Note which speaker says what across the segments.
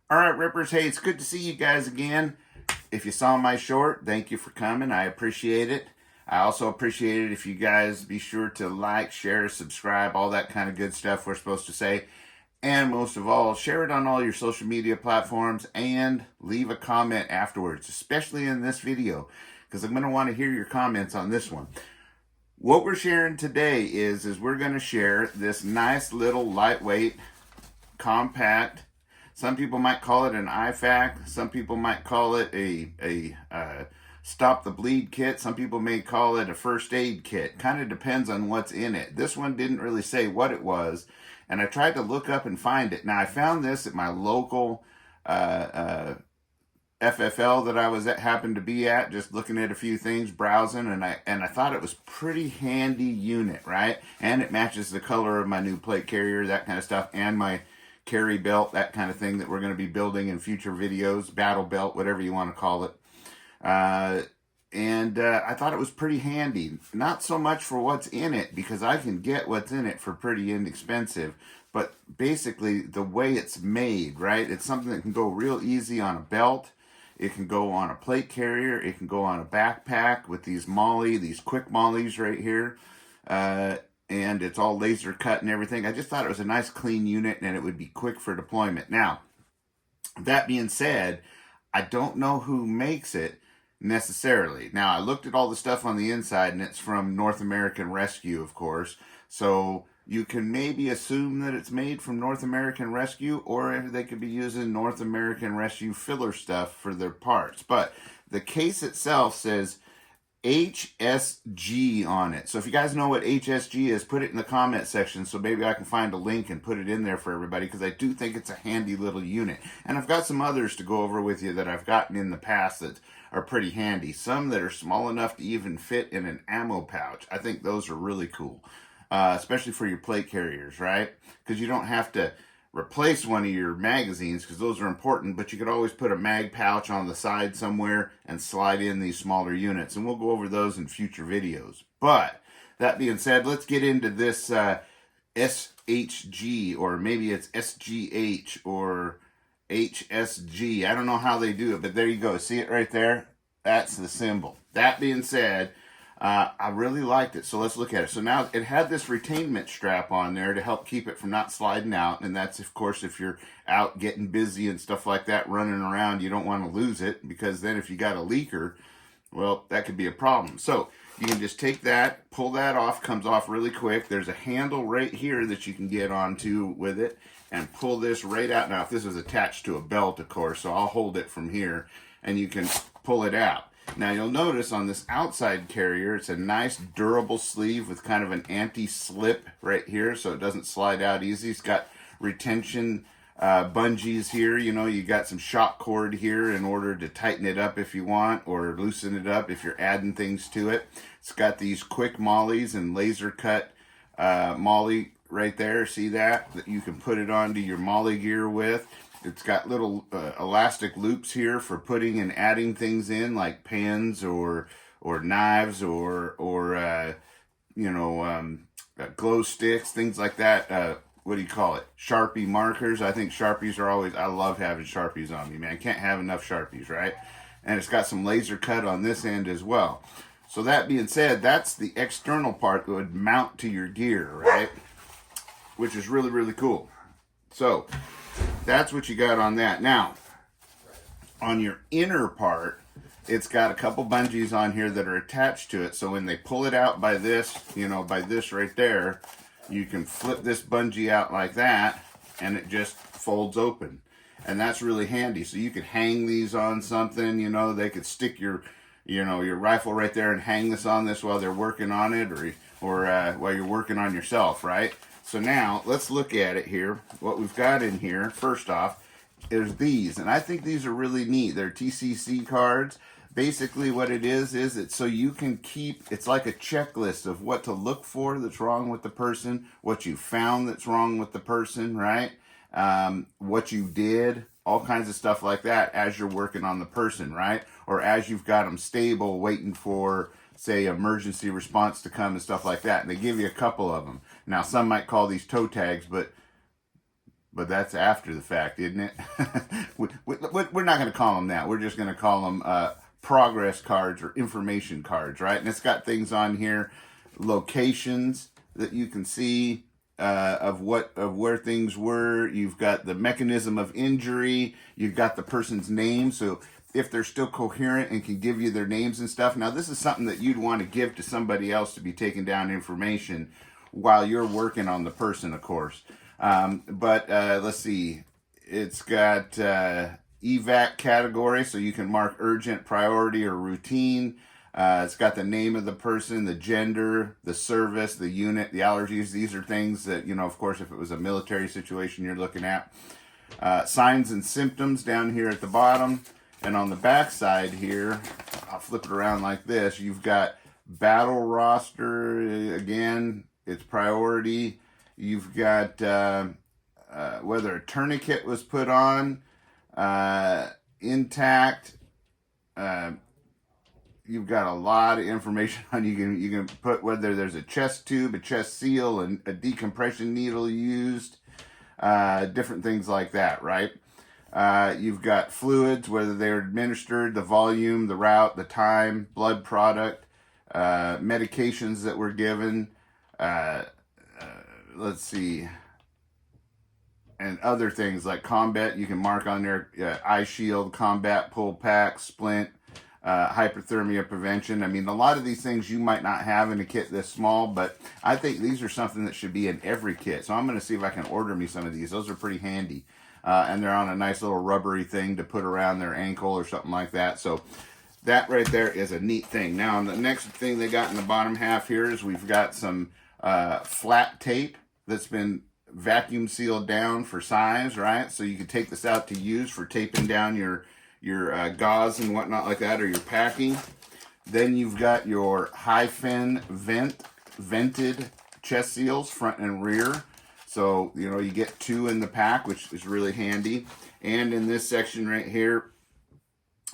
Speaker 1: All right, Rippers. Hey, it's good to see you guys again. If you saw my short, thank you for coming. I appreciate it. I also appreciate it if you guys be sure to like, share, subscribe, all that kind of good stuff we're supposed to say. And most of all, share it on all your social media platforms and leave a comment afterwards, especially in this video, because I'm going to want to hear your comments on this one. What we're sharing today is we're going to share this nice little lightweight, compact. Some people might call it an Ifak. Some people might call it a stop the bleed kit. Some people may call it a first aid kit. Kind of depends on what's in it. This one didn't really say what it was, and I tried to look up and find it. Now I found this at my local FFL that I was at, happened to be at, just looking at a few things, browsing, and I thought it was pretty handy unit, right? And it matches the color of my new plate carrier, that kind of stuff, and my carry belt, that kind of thing that we're going to be building in future videos, battle belt, whatever you want to call it. And I thought it was pretty handy. Not so much for what's in it, because I can get what's in it for pretty inexpensive, but basically the way it's made, right? It's something that can go real easy on a belt. It can go on a plate carrier. It can go on a backpack with these these quick mollies right here. And it's all laser cut and everything. I just thought it was a nice clean unit and it would be quick for deployment. Now, that being said, I don't know who makes it necessarily. Now, I looked at all the stuff on the inside and it's from North American Rescue, of course. So you can maybe assume that it's made from North American Rescue, or they could be using North American Rescue filler stuff for their parts. But the case itself says HSG on it. So if you guys know what HSG is, put it in the comment section so maybe I can find a link and put it in there for everybody, because I do think it's a handy little unit. And I've got some others to go over with you that I've gotten in the past that are pretty handy. Some that are small enough to even fit in an ammo pouch. I think those are really cool, especially for your plate carriers, right? Because you don't have to replace one of your magazines, because those are important, but you could always put a mag pouch on the side somewhere and slide in these smaller units, and we'll go over those in future videos. But that being said, let's get into this SHG, or maybe it's SGH or HSG. I don't know how they do it, but there you go. See it right there? That's the symbol. That being said, I really liked it, so let's look at it. So now it had this retainment strap on there to help keep it from not sliding out, and that's, of course, if you're out getting busy and stuff like that, running around, you don't want to lose it, because then if you got a leaker, well, that could be a problem. So you can just take that, pull that off, comes off really quick. There's a handle right here that you can get onto with it and pull this right out. Now, if this is attached to a belt, of course, so I'll hold it from here, and you can pull it out. Now you'll notice on this outside carrier, it's a nice durable sleeve with kind of an anti-slip right here, so it doesn't slide out easy. It's got retention bungees here. You know, you got some shock cord here in order to tighten it up if you want, or loosen it up if you're adding things to it. It's got these quick mollies and laser cut molly right there. See that you can put it onto your molly gear with. It's got little elastic loops here for putting and adding things in, like pens or knives or glow sticks, things like that. What do you call it? Sharpie markers. I think Sharpies are always, I love having Sharpies on me, man. Can't have enough Sharpies, right? And it's got some laser cut on this end as well. So that being said, that's the external part that would mount to your gear, right? Which is really, really cool. So that's what you got on that. Now, on your inner part, it's got a couple bungees on here that are attached to it. So when they pull it out by this, by this right there, you can flip this bungee out like that, and it just folds open. And that's really handy. So you could hang these on something, they could stick your rifle right there and hang this on this while they're working on it, or while you're working on yourself, right? So now, let's look at it here. What we've got in here, first off, is these. And I think these are really neat. They're TCC cards. Basically what it is it's so you can keep, it's like a checklist of what to look for that's wrong with the person, what you found that's wrong with the person, right? What you did, all kinds of stuff like that as you're working on the person, right? Or as you've got them stable, waiting for, say, emergency response to come and stuff like that. And they give you a couple of them. Now, some might call these toe tags, but but that's after the fact, isn't it? We're not going to call them that. We're just going to call them progress cards or information cards, right? And it's got things on here, locations that you can see of where things were. You've got the mechanism of injury. You've got the person's name, so if they're still coherent and can give you their names and stuff. Now, this is something that you'd want to give to somebody else to be taking down information while you're working on the person, of course. But let's see. It's got evac category, so you can mark urgent, priority, or routine. It's got the name of the person, the gender, the service, the unit, the allergies. These are things that, of course, if it was a military situation you're looking at. Signs and symptoms down here at the bottom. And on the back side here, I'll flip it around like this. You've got battle roster, again, it's priority. You've got whether a tourniquet was put on, intact. You've got a lot of information on. You can put whether there's a chest tube, a chest seal, and a decompression needle used, different things like that, right? You've got fluids, whether they're administered, the volume, the route, the time, blood product, medications that were given, let's see, and other things like combat. You can mark on there, eye shield, combat, pull pack, splint, hyperthermia prevention. I mean, a lot of these things you might not have in a kit this small, but I think these are something that should be in every kit. So I'm going to see if I can order me some of these. Those are pretty handy. And they're on a nice little rubbery thing to put around their ankle or something like that. So that right there is a neat thing. Now, the next thing they got in the bottom half here is we've got some flat tape that's been vacuum sealed down for size, right? So you can take this out to use for taping down your gauze and whatnot like that, or your packing. Then you've got your high-fin vented chest seals, front and rear. So, you get 2 in the pack, which is really handy. And in this section right here,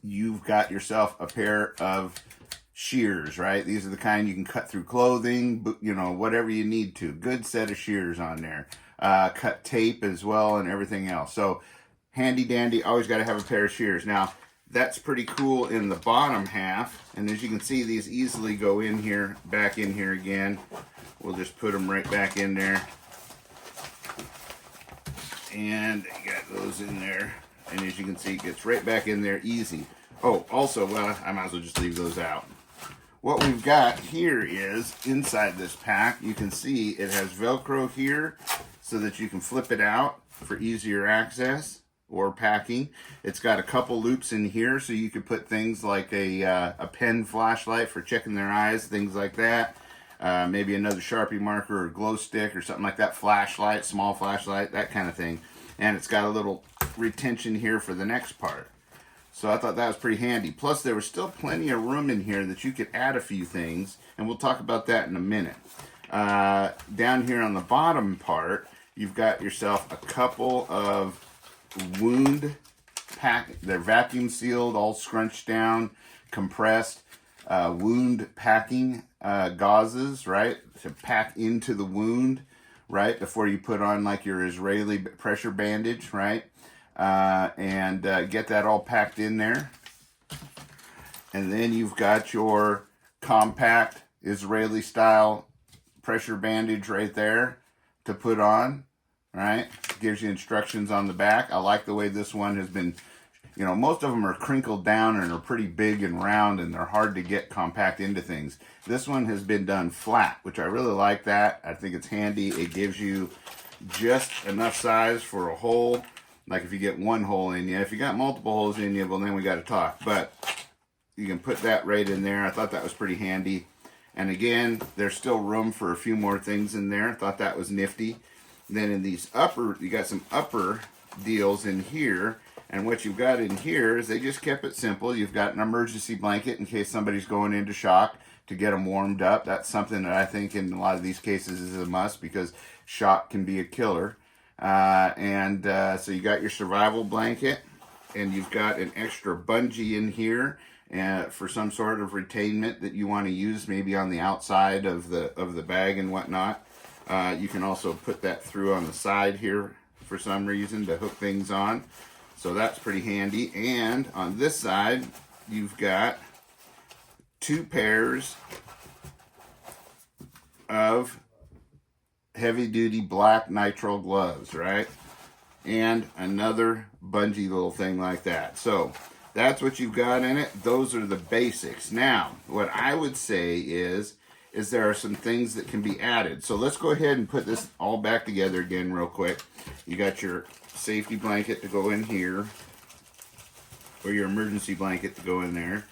Speaker 1: you've got yourself a pair of shears, right? These are the kind you can cut through clothing, whatever you need to. Good set of shears on there. Cut tape as well and everything else. So, handy dandy, always got to have a pair of shears. Now, that's pretty cool in the bottom half. And as you can see, these easily go in here, back in here again. We'll just put them right back in there. And you got those in there, and as you can see, it gets right back in there easy. Oh, also, well, I might as well just leave those out. What we've got here is, inside this pack, you can see it has Velcro here so that you can flip it out for easier access or packing. It's got a couple loops in here so you could put things like a pen flashlight for checking their eyes, things like that. Maybe another Sharpie marker or glow stick or something like that, flashlight, small flashlight, that kind of thing. And it's got a little retention here for the next part. So I thought that was pretty handy. Plus, there was still plenty of room in here that you could add a few things, and we'll talk about that in a minute. Down here on the bottom part, you've got yourself a couple of wound pack. They're vacuum sealed, all scrunched down, compressed, wound packing gauzes, right, to pack into the wound, right, before you put on like your Israeli pressure bandage, right, and get that all packed in there. And then you've got your compact Israeli style pressure bandage right there to put on, right? Gives you instructions on the back. I like the way this one has been. Most of them are crinkled down and are pretty big and round, and they're hard to get compact into things. This one has been done flat, which I really like that. I think it's handy. It gives you just enough size for a hole. Like if you get one hole in you. If you got multiple holes in you, well, then we got to talk. But you can put that right in there. I thought that was pretty handy. And again, there's still room for a few more things in there. I thought that was nifty. Then in these you got some upper deals in here. And what you've got in here is they just kept it simple. You've got an emergency blanket in case somebody's going into shock to get them warmed up. That's something that I think in a lot of these cases is a must because shock can be a killer. So you got your survival blanket, and you've got an extra bungee in here for some sort of retainment that you want to use maybe on the outside of the bag and whatnot. You can also put that through on the side here for some reason to hook things on. So that's pretty handy. And on this side, you've got 2 pairs of heavy-duty black nitrile gloves, right? And another bungee little thing like that. So that's what you've got in it. Those are the basics. Now, what I would say is there are some things that can be added. So let's go ahead and put this all back together again real quick. You got your safety blanket to go in here, or your emergency blanket to go in there,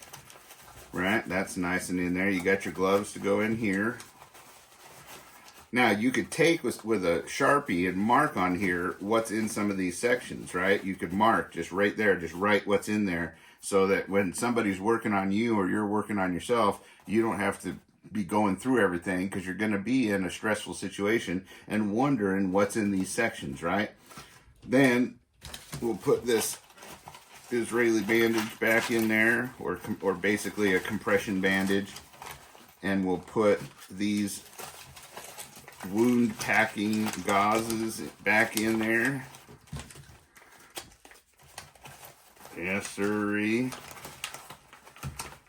Speaker 1: right? That's nice and in there. You got your gloves to go in here. Now, you could take with a Sharpie and mark on here what's in some of these sections, right? You could mark just right there, just write what's in there, so that when somebody's working on you or you're working on yourself, you don't have to be going through everything, because you're going to be in a stressful situation and wondering what's in these sections, right? Then we'll put this Israeli bandage back in there, or basically a compression bandage, and we'll put these wound packing gauzes back in there. Yes, sirree.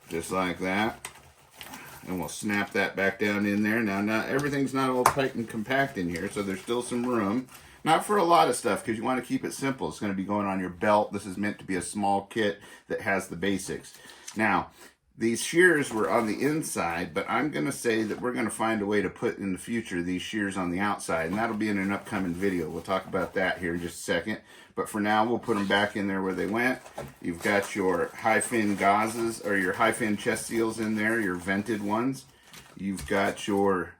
Speaker 1: Just like that. And we'll snap that back down in there. Now everything's not all tight and compact in here, so there's still some room. Not for a lot of stuff, because you want to keep it simple. It's going to be going on your belt. This is meant to be a small kit that has the basics. Now, these shears were on the inside, but I'm going to say that we're going to find a way to put in the future these shears on the outside, and that'll be in an upcoming video. We'll talk about that here in just a second. But for now, we'll put them back in there where they went. You've got your high-fin gauzes, or your high-fin chest seals in there, your vented ones. You've got your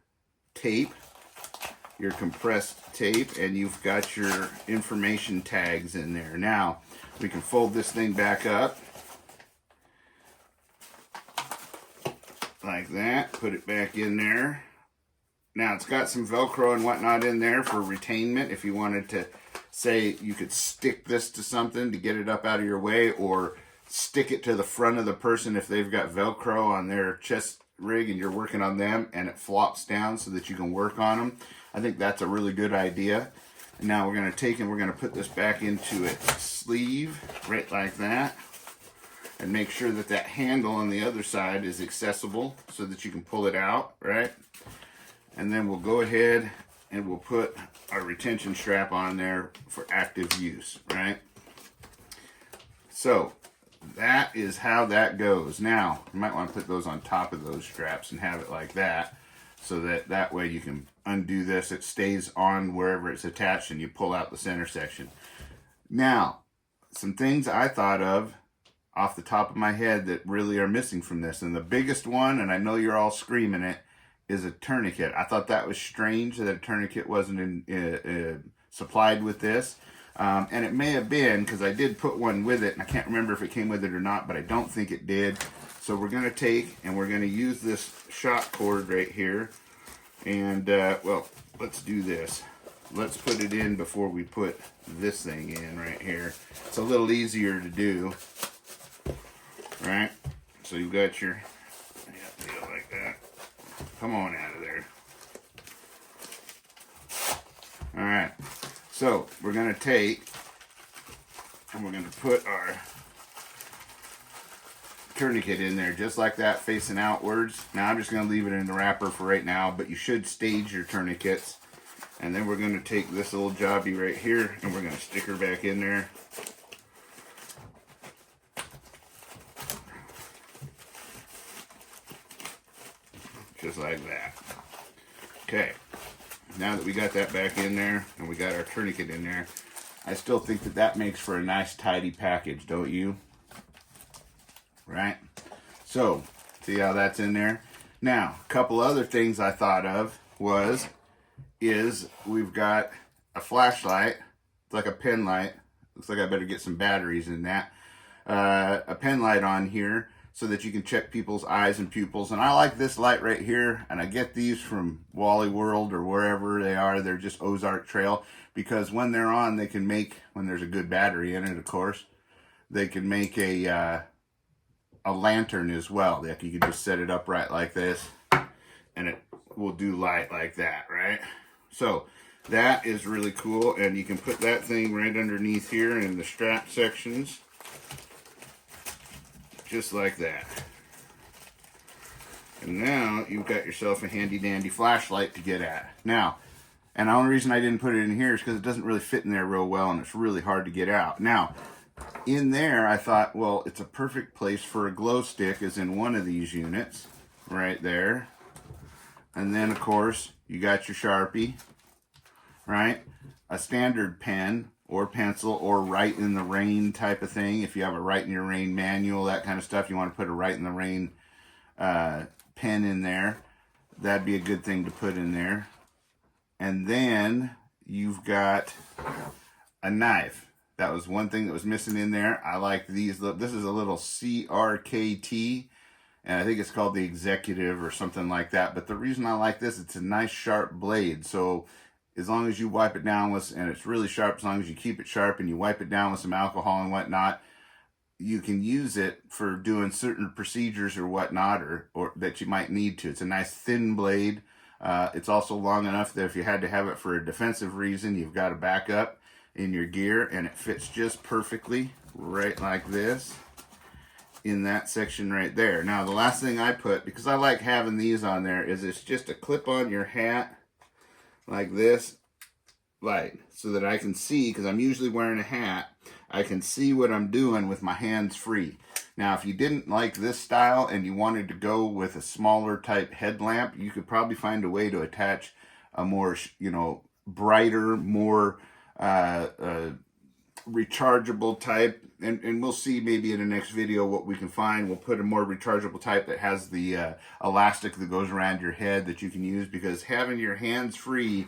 Speaker 1: tape, your compressed tape, and you've got your information tags in there. Now, we can fold this thing back up like that, put it back in there. Now, it's got some Velcro and whatnot in there for retainment. If you wanted to, say, you could stick this to something to get it up out of your way, or stick it to the front of the person if they've got Velcro on their chest rig and you're working on them and it flops down so that you can work on them. I think that's a really good idea. And now we're going to take and we're going to put this back into its sleeve, right like that. And make sure that that handle on the other side is accessible so that you can pull it out, right? And then we'll go ahead and we'll put our retention strap on there for active use, right? So that is how that goes. Now, you might want to put those on top of those straps and have it like that, so that way you can undo this. It stays on wherever it's attached, and you pull out the center section. Now, some things I thought of off the top of my head that really are missing from this, and the biggest one, and I know you're all screaming it, is a tourniquet. I thought that was strange that a tourniquet wasn't supplied with this, and it may have been, because I did put one with it, and I can't remember if it came with it or not, but I don't think it did. So we're going to take and we're going to use this shot cord right here, and well, let's do this. Let's put it in before we put this thing in right here. It's a little easier to do, right? So you've got your deal like that. Come on out of there. All right. So we're going to take and we're going to put our tourniquet in there just like that, facing outwards. Now I'm just going to leave it in the wrapper for right now, but you should stage your tourniquets. And then we're going to take this little jobby right here and we're going to stick her back in there. Just like that. Okay, now that we got that back in there and we got our tourniquet in there, I still think that that makes for a nice tidy package, don't you? Right? So, see how that's in there? Now, a couple other things I thought of is we've got a flashlight. It's like a pen light. Looks like I better get some batteries in that. A pen light on here so that you can check people's eyes and pupils. And I like this light right here, and I get these from Wally World or wherever they are. They're just Ozark Trail, because when they're on, they can make, when there's a good battery in it, of course, they can make a lantern as well. Like, you can just set it up right like this, and it will do light like that, right? So That is really cool, and you can put that thing right underneath here in the strap sections, just like that. And now you've got yourself a handy dandy flashlight to get at. Now, and the only reason I didn't put it in here is because it doesn't really fit in there real well, and it's really hard to get out. Now, in there, I thought, well, it's a perfect place for a glow stick, is in one of these units, right there. And then, of course, you got your Sharpie, right? A standard pen or pencil or Write in the Rain type of thing. If you have a Write in Your Rain manual, that kind of stuff, you want to put a Write in the Rain pen in there. That'd be a good thing to put in there. And then you've got a knife. That was one thing that was missing in there. I like these. This is a little CRKT, and I think it's called the Executive or something like that. But the reason I like this, it's a nice sharp blade. So as long as you wipe it down with, and it's really sharp, as long as you keep it sharp and you wipe it down with some alcohol and whatnot, you can use it for doing certain procedures or whatnot, or that you might need to. It's a nice thin blade. It's also long enough that if you had to have it for a defensive reason, you've got a backup in your gear, and it fits just perfectly right like this in that section right there. Now, the last thing I put, because I like having these on there, is it's just a clip on your hat like this, like, so that I can see, because I'm usually wearing a hat, I can see what I'm doing with my hands free. Now, if you didn't like this style and you wanted to go with a smaller type headlamp, you could probably find a way to attach a more, brighter, more rechargeable type. And we'll see maybe in the next video what we can find. We'll put a more rechargeable type that has the elastic that goes around your head that you can use, because having your hands free,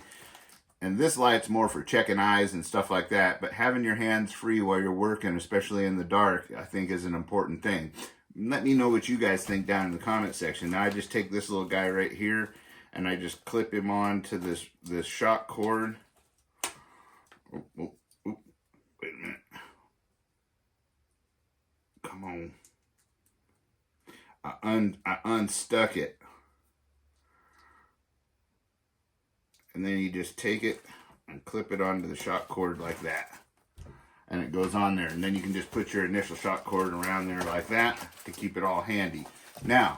Speaker 1: and this light's more for checking eyes and stuff like that, but having your hands free while you're working, especially in the dark, I think is an important thing. Let me know what you guys think down in the comment section. Now I just take this little guy right here and I just clip him on to this shock cord. Oh, wait a minute. Come on. I unstuck it. And then you just take it and clip it onto the shock cord like that. And it goes on there. And then you can just put your initial shock cord around there like that to keep it all handy. Now,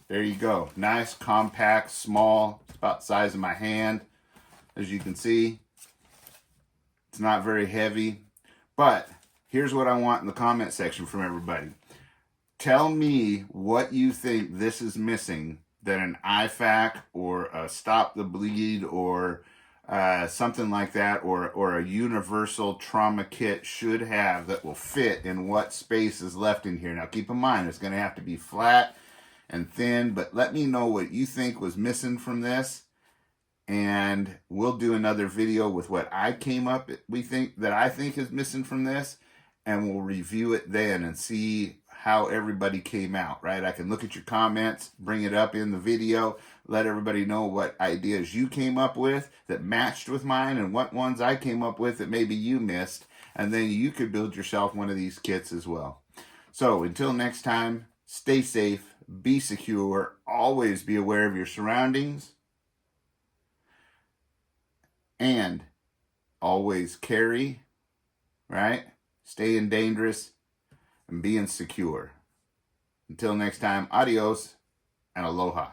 Speaker 1: there you go. Nice, compact, small. It's about the size of my hand. As you can see, it's not very heavy. But here's what I want in the comment section from everybody. Tell me what you think this is missing that an Ifak or a Stop the Bleed or something like that, or a universal trauma kit should have that will fit in what space is left in here. Now keep in mind, it's going to have to be flat and thin, but let me know what you think was missing from this, and we'll do another video with what I came up I think is missing from this, and we'll review it then and see how everybody came out, right? I can look at your comments, bring it up in the video, let everybody know what ideas you came up with that matched with mine and what ones I came up with that maybe you missed, and then you could build yourself one of these kits as well. So until next time, stay safe, be secure, always be aware of your surroundings, and always carry, right? Staying dangerous and being secure. Until next time, adios and aloha.